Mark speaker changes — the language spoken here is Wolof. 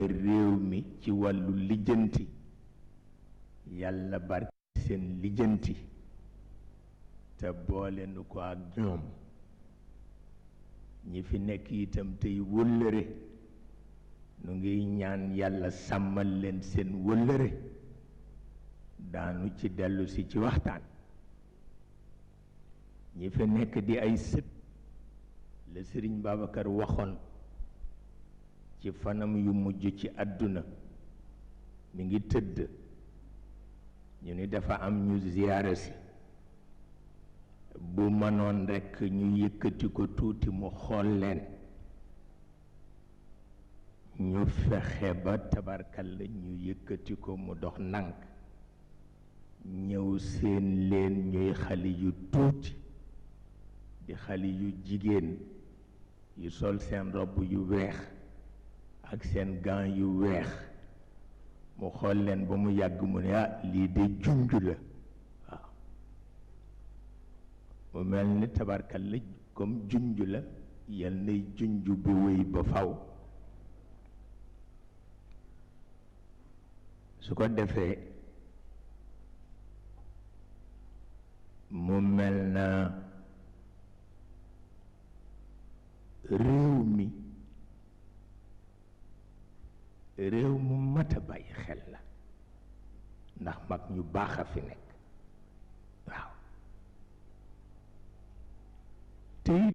Speaker 1: réew mi ci wàllu lijjanti yàlla barke seen lijjanti te boole nu ko ak ñoom ñi fi nekk itam tey wëllëre nu ngi ñaan yàlla sàmmal leen seen wëllëre daanu ci dellu si ci waxtaan ñi fi nekk di ay sët la Sëriñ Babacar waxoon ci fanam yu mujj ci àdduna mi ngi tëdd ñu ni dafa am ñu ziyaara si bu mënoon rekk ñu yëkkati ko tuuti mu xool leen ñu fexe ba tabarkal la ñu yëkkati ko mu dox ndànk ñëw seen leen ñuy xale yu tuuti di xale yu jigéen yu sol seen robb yu weex ak seen gant yu weex mu xool leen ba mu yàgg mu ne ah lii de junj la waaw mu mel ni tabarkal la comme junj la yal nay junj bi wéy ba faw su ko defee mu mel na réew mi réew mu mat a bàyyi xel la ndax mag ñu baax a fi nekk waaw te